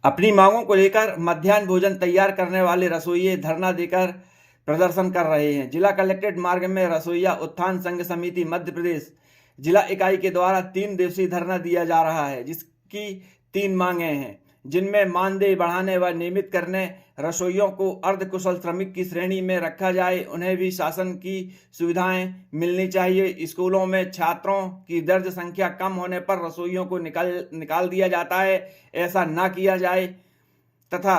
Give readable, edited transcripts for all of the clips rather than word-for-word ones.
अपनी मांगों को लेकर मध्याह्न भोजन तैयार करने वाले रसोइये धरना देकर प्रदर्शन कर रहे हैं। जिला कलेक्ट्रेट मार्ग में रसोइया उत्थान संघ समिति मध्य प्रदेश जिला इकाई के द्वारा 3 दिवसीय धरना दिया जा रहा है, जिसकी 3 मांगे हैं, जिनमें मानदेय बढ़ाने व नियमित करने, रसोइयों को अर्धकुशल श्रमिक की श्रेणी में रखा जाए, उन्हें भी शासन की सुविधाएं मिलनी चाहिए। स्कूलों में छात्रों की दर्ज संख्या कम होने पर रसोइयों को निकाल दिया जाता है, ऐसा ना किया जाए तथा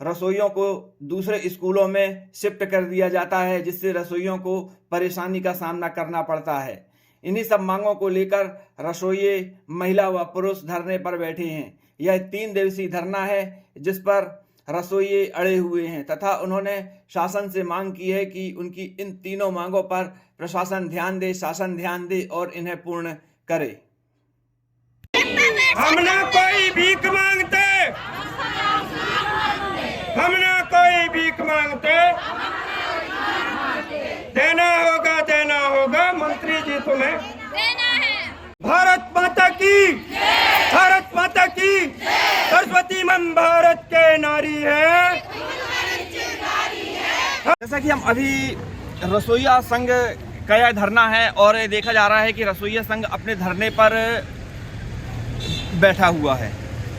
रसोइयों को दूसरे स्कूलों में शिफ्ट कर दिया जाता है, जिससे रसोइयों को परेशानी का सामना करना पड़ता है। इन्हीं सब मांगों को लेकर रसोइये महिला व पुरुष धरने पर बैठे हैं। यह 3 दिवसीय धरना है, जिस पर रसोइये अड़े हुए हैं तथा उन्होंने शासन से मांग की है कि उनकी इन तीनों मांगों पर प्रशासन ध्यान दे, शासन ध्यान दे और इन्हें पूर्ण करे। हम ना कोई भीख मांगते, हम ना कोई भीख मांगते, देना होगा मंत्री जी, तुम्हें देना है। भारत माता की, भारत माता की, सरस्वती मन भारत के नारी है। जैसा कि हम अभी रसोइया संघ का यह धरना है और देखा जा रहा है कि रसोइया संघ अपने धरने पर बैठा हुआ है।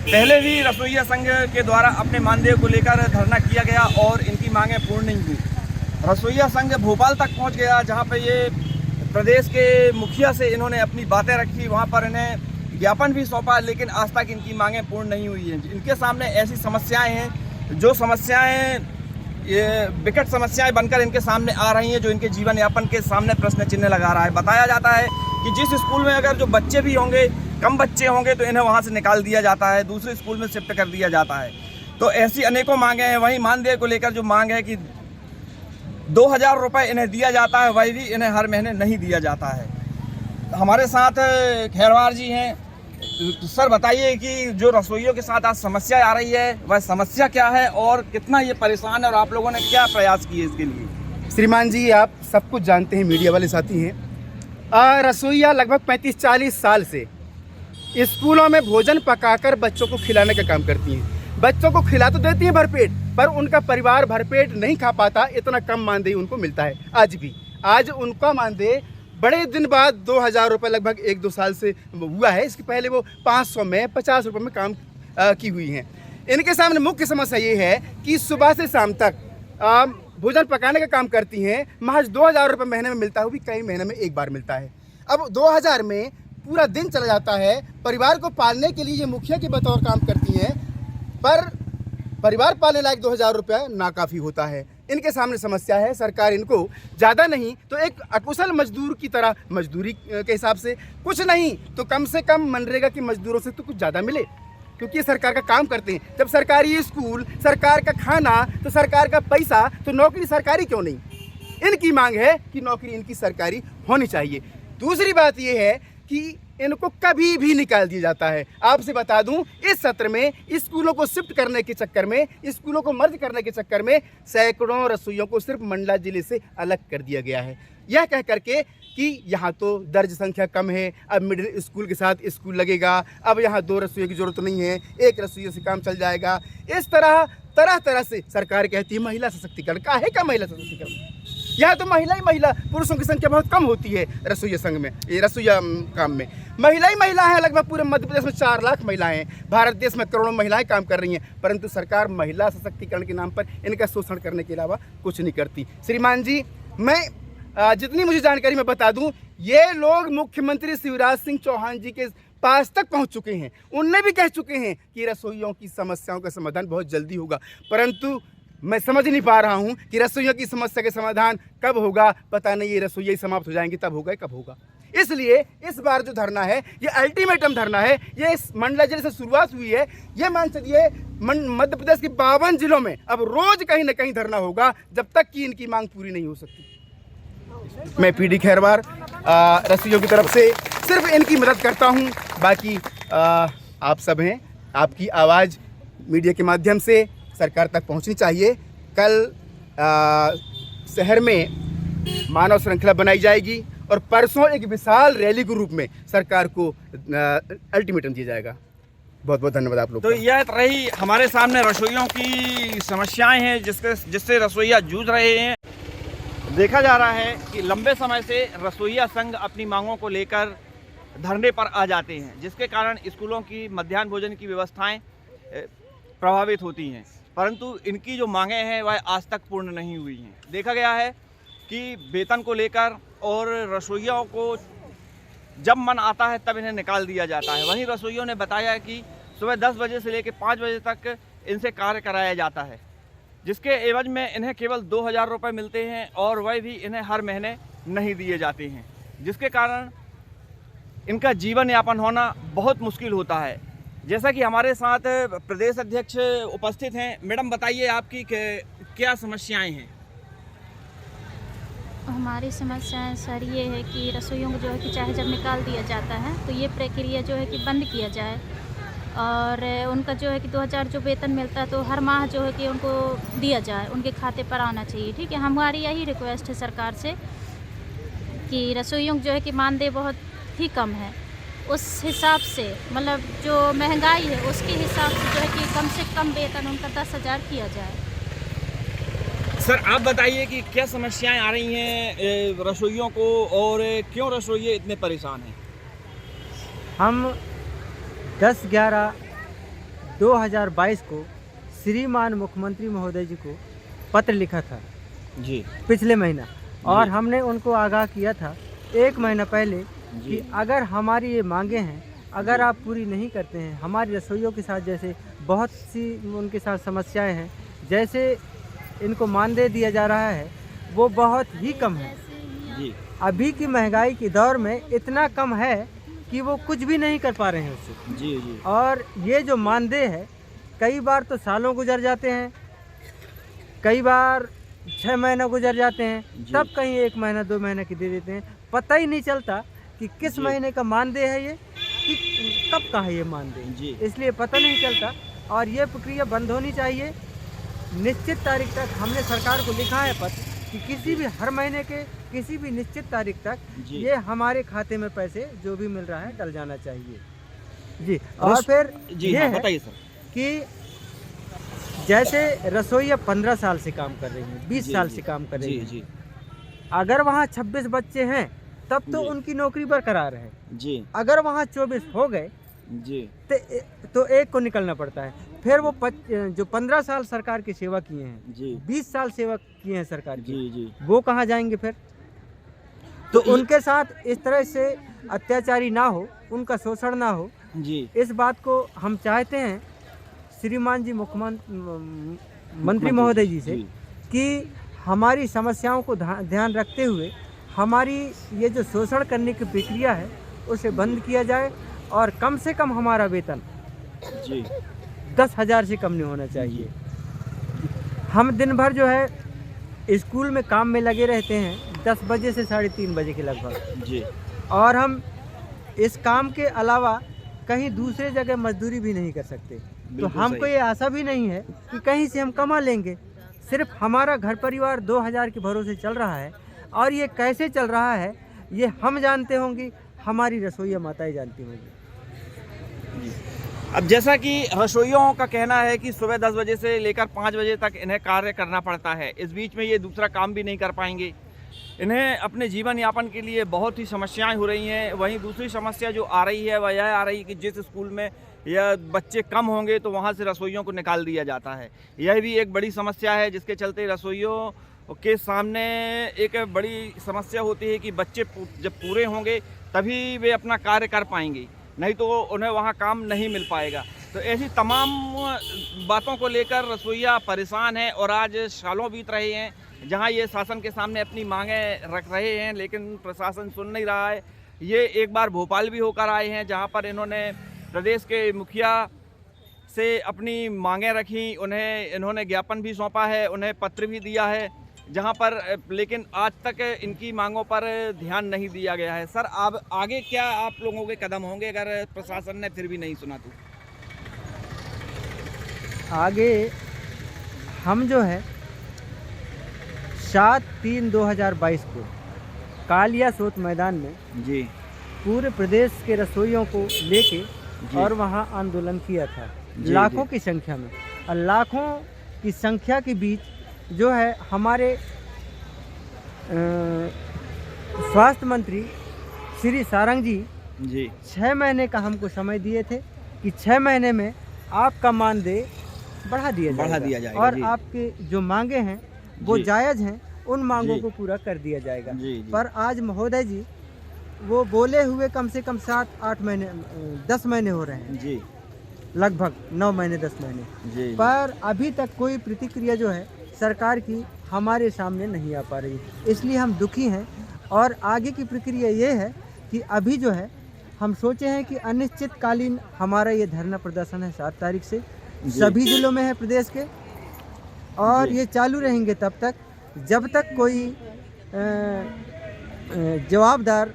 पहले भी रसोइया संघ के द्वारा अपने मानदेय को लेकर धरना किया गया और इनकी मांगें पूर्ण नहीं हुई। रसोइया संघ भोपाल तक पहुंच गया, जहां पर ये प्रदेश के मुखिया से इन्होंने अपनी बातें रखी, वहां पर इन्हें ज्ञापन भी सौंपा, लेकिन आज तक इनकी मांगें पूर्ण नहीं हुई हैं। इनके सामने ऐसी समस्याएं हैं, जो समस्याएं ये विकट समस्याएं बनकर इनके सामने आ रही हैं, जो इनके जीवन यापन के सामने प्रश्न चिन्ह लगा रहा है। बताया जाता है कि जिस स्कूल में अगर जो बच्चे भी होंगे, कम बच्चे होंगे, तो इन्हें वहाँ से निकाल दिया जाता है, दूसरे स्कूल में शिफ्ट कर दिया जाता है। तो ऐसी अनेकों मांगे हैं। वहीं मानदेय को लेकर जो मांग है कि 2000 रुपये इन्हें दिया जाता है, वही भी इन्हें हर महीने नहीं दिया जाता है। हमारे साथ खैरवार जी हैं। सर बताइए कि जो रसोइयों के साथ आज समस्या आ रही है, वह समस्या क्या है और कितना ये परेशान है और आप लोगों ने क्या प्रयास किए इसके लिए? श्रीमान जी, आप सब कुछ जानते हैं, मीडिया वाले साथी हैं। रसोइया लगभग 35-40 साल से स्कूलों में भोजन पकाकर बच्चों को खिलाने का काम करती हैं। बच्चों को खिला तो देती हैं भरपेट, पर उनका परिवार भरपेट नहीं खा पाता, इतना कम मानदेय उनको मिलता है। आज भी उनका मानदेय बड़े दिन बाद 2000 रुपये लगभग 1-2 साल से हुआ है। इसके पहले वो 500 में 50 रुपये में काम की हुई हैं। इनके सामने मुख्य समस्या ये है कि सुबह से शाम तक भोजन पकाने का काम करती हैं। महज 2000 रुपये महीने में मिलता है, वो भी कई महीने में एक बार मिलता है। अब 2000 में पूरा दिन चला जाता है। परिवार को पालने के लिए ये मुखिया के बतौर काम करती हैं, पर परिवार पालने लायक 2000 रुपये नाकाफ़ी होता है। इनके सामने समस्या है, सरकार इनको ज़्यादा नहीं तो एक अकुशल मजदूर की तरह मजदूरी के हिसाब से, कुछ नहीं तो कम से कम मनरेगा के मजदूरों से तो कुछ ज़्यादा मिले, क्योंकि ये सरकार का काम करते हैं। जब सरकारी स्कूल, सरकार का खाना, तो सरकार का पैसा, तो नौकरी सरकारी क्यों नहीं? इनकी मांग है कि नौकरी इनकी सरकारी होनी चाहिए। दूसरी बात ये है कि इनको कभी भी निकाल दिया जाता है। आपसे बता दूं, इस सत्र में स्कूलों को शिफ्ट करने के चक्कर में, स्कूलों को मर्ज करने के चक्कर में सैकड़ों रसोइयों को सिर्फ मंडला जिले से अलग कर दिया गया है, यह कह करके कि यहाँ तो दर्ज संख्या कम है, अब मिडिल स्कूल के साथ स्कूल लगेगा, अब यहाँ 2 रसोइयों की ज़रूरत नहीं है, 1 रसोइयों से काम चल जाएगा। इस तरह से सरकार कहती है महिला सशक्तिकरण। काहे का महिला सशक्तिकरण? यहाँ तो महिला ही महिला, पुरुषों की संख्या बहुत कम होती है रसोइया संघ में, ये रसोइया काम में महिला ही महिला है। लगभग पूरे मध्य प्रदेश में 4 लाख महिलाएं हैं। भारत देश में करोड़ों महिलाएं काम कर रही हैं, परंतु सरकार महिला सशक्तिकरण के नाम पर इनका शोषण करने के अलावा कुछ नहीं करती। श्रीमान जी, मैं जितनी मुझे जानकारी मैं बता दूं, ये लोग मुख्यमंत्री शिवराज सिंह चौहान जी के पास तक पहुंच चुके हैं। उनने भी कह चुके हैं कि रसोइयों की समस्याओं का समाधान बहुत जल्दी होगा, परंतु मैं समझ नहीं पा रहा हूं कि रसोइयों की समस्या का समाधान कब होगा। पता नहीं, ये रसोइया समाप्त हो जाएंगे तब होगा, कब होगा। इसलिए इस बार जो धरना है, ये अल्टीमेटम धरना है। ये इस मंडला जिले से शुरुआत हुई है। ये मान चलिए मध्य प्रदेश के 52 जिलों में अब रोज कहीं ना कहीं धरना होगा, जब तक कि इनकी मांग पूरी नहीं हो सकती। मैं PD खैरवार रसोइयों की तरफ से सिर्फ इनकी मदद करता हूं। बाकी आप सब हैं, आपकी आवाज़ मीडिया के माध्यम से सरकार तक पहुंचनी चाहिए। कल शहर में मानव श्रृंखला बनाई जाएगी और परसों एक विशाल रैली के रूप में सरकार को अल्टीमेटम दिया जाएगा। बहुत बहुत धन्यवाद आप लोग तो का। यह रही हमारे सामने रसोइयों की समस्याएं हैं जिससे रसोइया जूझ रहे हैं। देखा जा रहा है कि लंबे समय से रसोइया संघ अपनी मांगों को लेकर धरने पर आ जाते हैं, जिसके कारण स्कूलों की मध्याह्न भोजन की व्यवस्थाएं प्रभावित होती हैं, परंतु इनकी जो मांगें हैं वह आज तक पूर्ण नहीं हुई हैं। देखा गया है कि वेतन को लेकर और रसोइयों को जब मन आता है तब इन्हें निकाल दिया जाता है। वहीं रसोइयों ने बताया कि सुबह 10 बजे से लेकर 5 बजे तक इनसे कार्य कराया जाता है, जिसके एवज में इन्हें केवल 2000 रुपये मिलते हैं और वह भी इन्हें हर महीने नहीं दिए जाते हैं, जिसके कारण इनका जीवन यापन होना बहुत मुश्किल होता है। जैसा कि हमारे साथ प्रदेश अध्यक्ष उपस्थित हैं। मैडम, बताइए आपकी क्या समस्याएं हैं? हमारी समस्याएं सर ये है कि रसोइयों को जो है कि चाहे जब निकाल दिया जाता है तो ये प्रक्रिया जो है कि बंद किया जाए, और उनका जो है कि 2000 जो वेतन मिलता है तो हर माह जो है कि उनको दिया जाए, उनके खाते पर आना चाहिए। ठीक है, हमारी यही रिक्वेस्ट है सरकार से कि रसोइयों को जो है कि मानदेय बहुत ही कम है, उस हिसाब से मतलब जो महंगाई है उसके हिसाब से जो है कि कम से कम वेतन उनका 10,000 किया जाए। सर, आप बताइए कि क्या समस्याएं आ रही हैं रसोइयों को और क्यों रसोइये इतने परेशान हैं? हम 10/11/2022 को श्रीमान मुख्यमंत्री महोदय जी को पत्र लिखा था जी, पिछले महीना, और हमने उनको आगाह किया था 1 महीना पहले कि अगर हमारी ये मांगे हैं, अगर आप पूरी नहीं करते हैं, हमारी रसोइयों के साथ जैसे बहुत सी उनके साथ समस्याएं हैं, जैसे इनको मानदेय दिया जा रहा है वो बहुत ही कम है जी। अभी की महंगाई के दौर में इतना कम है कि वो कुछ भी नहीं कर पा रहे हैं उससे। जी जी। और ये जो मानदेय है कई बार तो सालों गुजर जाते हैं, कई बार 6 महीना गुजर जाते हैं, तब कहीं 1 महीना 2 महीने की दे देते हैं। पता ही नहीं चलता कि किस महीने का मानदेय है ये, कि कब का है ये मानदेय, इसलिए पता नहीं चलता। और ये प्रक्रिया बंद होनी चाहिए। निश्चित तारीख तक हमने सरकार को लिखा है पत्र कि किसी भी हर महीने के किसी भी निश्चित तारीख तक ये हमारे खाते में पैसे जो भी मिल रहा है डल जाना चाहिए जी। और फिर ये है बताइए सर कि जैसे रसोइया 15 साल से काम कर रही हैं, 20 साल से काम कर रही हैं, अगर वहाँ 26 बच्चे हैं तब तो उनकी नौकरी बरकरार है जी। अगर वहाँ 24 हो गए जी तो एक को निकलना पड़ता है। फिर वो जो 15 साल सरकार की सेवा किए हैं जी, 20 साल सेवा किए हैं सरकार की जी, वो कहाँ जाएंगे फिर? तो उनके साथ इस तरह से अत्याचारी ना हो, उनका शोषण ना हो जी, इस बात को हम चाहते हैं श्रीमान जी मुख्यमंत्री महोदय जी से कि हमारी समस्याओं को ध्यान रखते हुए हमारी ये जो शोषण करने की प्रक्रिया है उसे बंद किया जाए, और कम से कम हमारा वेतन जी 10,000 से कम नहीं होना चाहिए। हम दिन भर जो है स्कूल में काम में लगे रहते हैं 10 बजे से 3:30 बजे के लगभग जी, और हम इस काम के अलावा कहीं दूसरे जगह मजदूरी भी नहीं कर सकते। तो हमको ये आशा भी नहीं है कि कहीं से हम कमा लेंगे। सिर्फ हमारा घर परिवार 2000 के भरोसे चल रहा है, और ये कैसे चल रहा है ये हम जानते होंगे, हमारी रसोइया माताएं जानती होंगी। अब जैसा कि रसोइयों का कहना है कि सुबह 10 बजे से लेकर 5 बजे तक इन्हें कार्य करना पड़ता है, इस बीच में ये दूसरा काम भी नहीं कर पाएंगे। इन्हें अपने जीवन यापन के लिए बहुत ही समस्याएं हो रही हैं। वहीं दूसरी समस्या जो आ रही है वह यह आ रही है कि जिस स्कूल में या बच्चे कम होंगे तो वहाँ से रसोइयों को निकाल दिया जाता है। यह भी एक बड़ी समस्या है, जिसके चलते रसोइयों के सामने एक बड़ी समस्या होती है कि बच्चे जब पूरे होंगे तभी वे अपना कार्य कर पाएंगे, नहीं तो उन्हें वहाँ काम नहीं मिल पाएगा। तो ऐसी तमाम बातों को लेकर रसोइया परेशान है, और आज सालों बीत रहे हैं जहाँ ये शासन के सामने अपनी मांगें रख रहे हैं, लेकिन प्रशासन सुन नहीं रहा है। ये एक बार भोपाल भी होकर आए हैं, जहाँ पर इन्होंने प्रदेश के मुखिया से अपनी मांगें रखी, इन्होंने ज्ञापन भी सौंपा है, उन्हें पत्र भी दिया है, जहां पर लेकिन आज तक इनकी मांगों पर ध्यान नहीं दिया गया है। सर, अब आगे क्या आप लोगों के कदम होंगे अगर प्रशासन ने फिर भी नहीं सुना तो? आगे हम जो है 7/3/2022 को कालिया सोत मैदान में जी पूरे प्रदेश के रसोइयों को लेके और वहाँ आंदोलन किया था लाखों की संख्या में। और लाखों की संख्या के बीच जो है हमारे स्वास्थ्य मंत्री श्री सारंग जी 6 महीने का हमको समय दिए थे कि 6 महीने में आपका मानदेय बढ़ा दिया जाएगा और आपके जो मांगे हैं वो जायज़ हैं, उन मांगों को पूरा कर दिया जाएगा। पर आज महोदय जी वो बोले हुए कम से कम 7-8 महीने 10 महीने हो रहे हैं जी, लगभग 9 महीने 10 महीने जी। पर अभी तक कोई प्रतिक्रिया जो है सरकार की हमारे सामने नहीं आ पा रही, इसलिए हम दुखी हैं। और आगे की प्रक्रिया ये है कि अभी जो है हम सोचे हैं कि अनिश्चितकालीन हमारा ये धरना प्रदर्शन है 7 तारीख से सभी जिलों में है प्रदेश के, और ये चालू रहेंगे तब तक जब तक कोई जवाबदार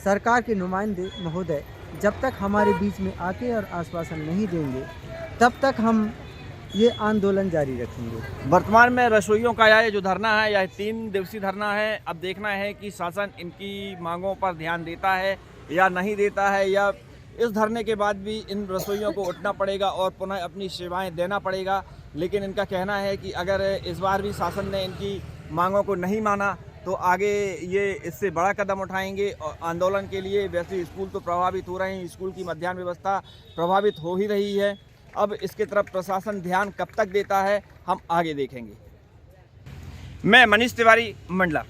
सरकार के नुमाइंदे महोदय जब तक हमारे बीच में आके और आश्वासन नहीं देंगे तब तक हम ये आंदोलन जारी रखेंगे। वर्तमान में रसोइयों का यह जो धरना है यह 3 दिवसीय धरना है। अब देखना है कि शासन इनकी मांगों पर ध्यान देता है या नहीं देता है, या इस धरने के बाद भी इन रसोइयों को उठना पड़ेगा और पुनः अपनी सेवाएं देना पड़ेगा। लेकिन इनका कहना है कि अगर इस बार भी शासन ने इनकी मांगों को नहीं माना तो आगे ये इससे बड़ा कदम उठाएंगे और आंदोलन के लिए। वैसे स्कूल तो प्रभावित हो रहे हैं, स्कूल की मध्याह्न व्यवस्था प्रभावित हो ही रही है। अब इसके तरफ प्रशासन ध्यान कब तक देता है हम आगे देखेंगे। मैं मनीष तिवारी, मंडला।